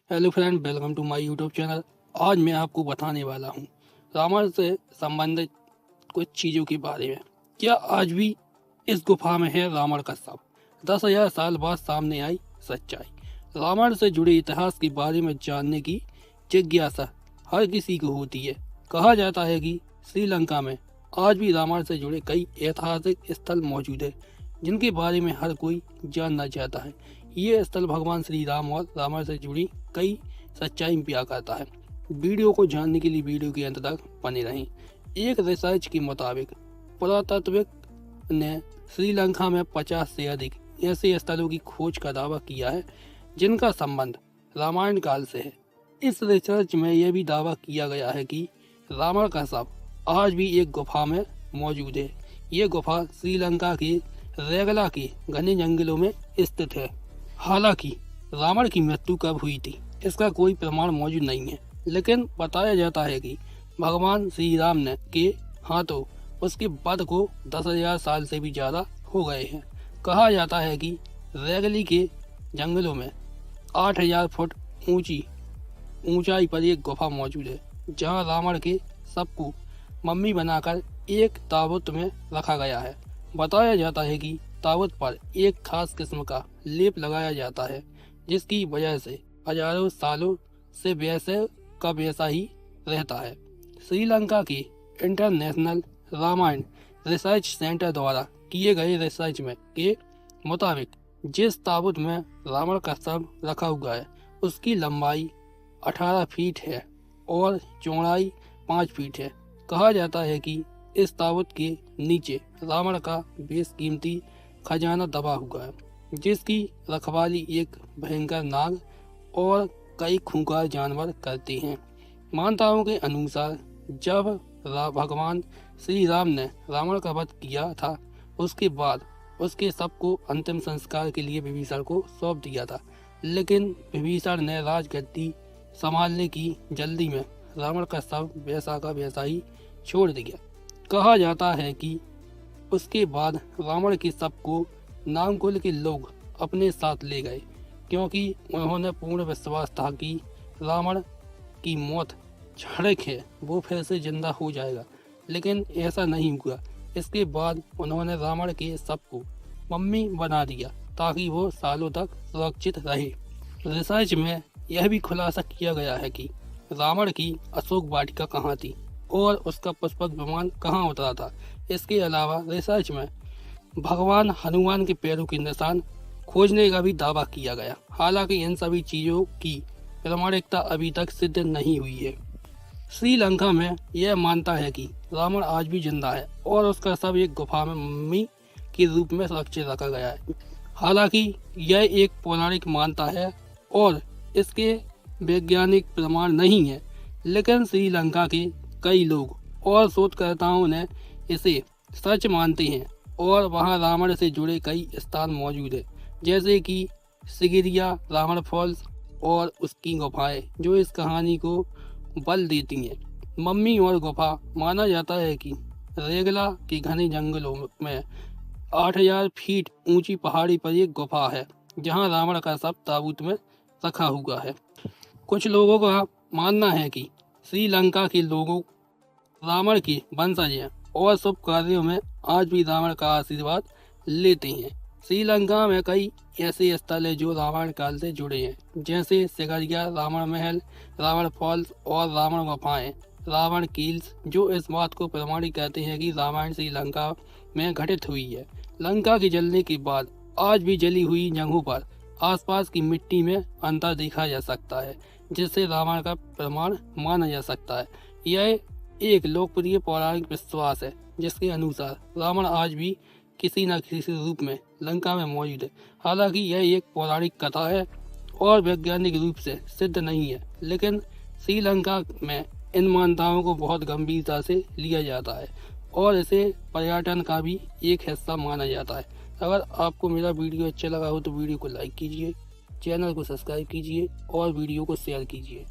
Hello friend, welcome to my YouTube channel. आज मैं आपको बताने वाला हूँ रामायण से संबंधित कुछ चीज़ों के बारे में। क्या आज भी इस गुफा में है रावण का शव? 10,000 साल बाद सामने आई सच्चाई। रामायण से जुड़े इतिहास के बारे में जानने की जिज्ञासा हर किसी को होती है। कहा जाता है कि श्रीलंका में आज भी रामायण से जुड़े कई ऐतिहासिक स्थल मौजूद है जिनके बारे में हर कोई जानना चाहता है। ये स्थल भगवान श्री राम और रामायण से जुड़ी कई सच्चाई बयां करता है। वीडियो को जानने के लिए वीडियो के अंत तक बने रहें। एक रिसर्च के मुताबिक पुरातत्वविद ने श्रीलंका में 50 से अधिक ऐसे स्थलों की खोज का दावा किया है जिनका संबंध रामायण काल से है। इस रिसर्च में यह भी दावा किया गया है कि रावण का शव आज भी एक गुफा में मौजूद है। ये गुफा श्रीलंका के रेगला के घने जंगलों में स्थित है। हालांकि रावण की मृत्यु कब हुई थी इसका कोई प्रमाण मौजूद नहीं है, लेकिन बताया जाता है कि भगवान श्री राम ने के हाथों उसके वध को 10,000 साल से भी ज्यादा हो गए हैं। कहा जाता है कि रेगली के जंगलों में 8,000 फुट ऊंचाई पर एक गुफा मौजूद है जहां रावण के शव को मम्मी बनाकर एक ताबूत में रखा गया है। बताया जाता है कि ताबूत पर एक खास किस्म का लेप लगाया जाता है जिसकी वजह से हजारों सालों से वैसा ही रहता है। श्रीलंका के इंटरनेशनल रामायण रिसर्च सेंटर द्वारा किए गए रिसर्च में के मुताबिक जिस ताबूत में रावण का शव रखा हुआ है उसकी लंबाई 18 फीट है और चौड़ाई 5 फीट है। कहा जाता है कि इस ताबूत के नीचे रावण का बेशकीमती खजाना दबा हुआ है जिसकी रखवाली एक भयंकर नाग और कई खूंखार जानवर करते हैं। मान्यताओं के अनुसार जब भगवान श्री राम ने रावण का वध किया था उसके बाद उसके शव को अंतिम संस्कार के लिए विभीषण को सौंप दिया था, लेकिन विभीषण ने राजगद्दी संभालने की जल्दी में रावण का शव वैसा का वैसा ही छोड़ दिया। कहा जाता है कि उसके बाद रावण के शव को नागकुल के लोग अपने साथ ले गए क्योंकि उन्होंने पूर्ण विश्वास था कि रावण की मौत क्षणिक है, वो फिर से जिंदा हो जाएगा, लेकिन ऐसा नहीं हुआ। इसके बाद उन्होंने रावण के शव को मम्मी बना दिया ताकि वो सालों तक सुरक्षित रहे। रिसर्च में यह भी खुलासा किया गया है कि रावण की अशोक वाटिका कहाँ थी और उसका पुष्पक विमान कहाँ उतरा था। इसके अलावा रिसर्च में भगवान हनुमान के पैरों के निशान खोजने का भी दावा किया गया। हालांकि इन सभी चीजों की प्रामाणिकता अभी तक सिद्ध नहीं हुई है। श्रीलंका में यह मानता है कि रावण आज भी जिंदा है और उसका शव एक गुफा में मम्मी के रूप में सुरक्षित रखा गया है। हालांकि यह एक पौराणिक मान्यता है और इसके वैज्ञानिक प्रमाण नहीं है, लेकिन श्रीलंका के कई लोग और शोधकर्ताओं ने इसे सच मानते हैं और वहां रावण से जुड़े कई स्थान मौजूद हैं, जैसे कि सिगिरिया रावण फॉल्स और उसकी गुफाएं, जो इस कहानी को बल देती हैं। मम्मी और गुफा माना जाता है कि रेगला के घने जंगलों में 8,000 फीट ऊंची पहाड़ी पर एक गुफा है जहां रावण का शव ताबूत में रखा हुआ है। कुछ लोगों का मानना है कि श्रीलंका के लोगों रावण के वंशज हैं और शुभ कार्यों में आज भी रावण का आशीर्वाद लेते हैं। श्रीलंका में कई ऐसे स्थल हैं जो रावण काल से जुड़े हैं, जैसे सिगरिया रावण महल, रावण फॉल्स और रावण गुफाएं, रावण कील्स, जो इस बात को प्रमाणित करते हैं कि रामायण श्रीलंका में घटित हुई है। लंका के जलने के बाद आज भी जली हुई जगहों पर आसपास की मिट्टी में अंतर देखा जा सकता है, जिससे रावण का प्रमाण माना जा सकता है। यह एक लोकप्रिय पौराणिक विश्वास है जिसके अनुसार रावण आज भी किसी न किसी रूप में लंका में मौजूद है। हालांकि यह एक पौराणिक कथा है और वैज्ञानिक रूप से सिद्ध नहीं है, लेकिन श्रीलंका में इन मान्यताओं को बहुत गंभीरता से लिया जाता है और इसे पर्यटन का भी एक हिस्सा माना जाता है। अगर आपको मेरा वीडियो अच्छा लगा हो तो वीडियो को लाइक कीजिए, चैनल को सब्सक्राइब कीजिए और वीडियो को शेयर कीजिए।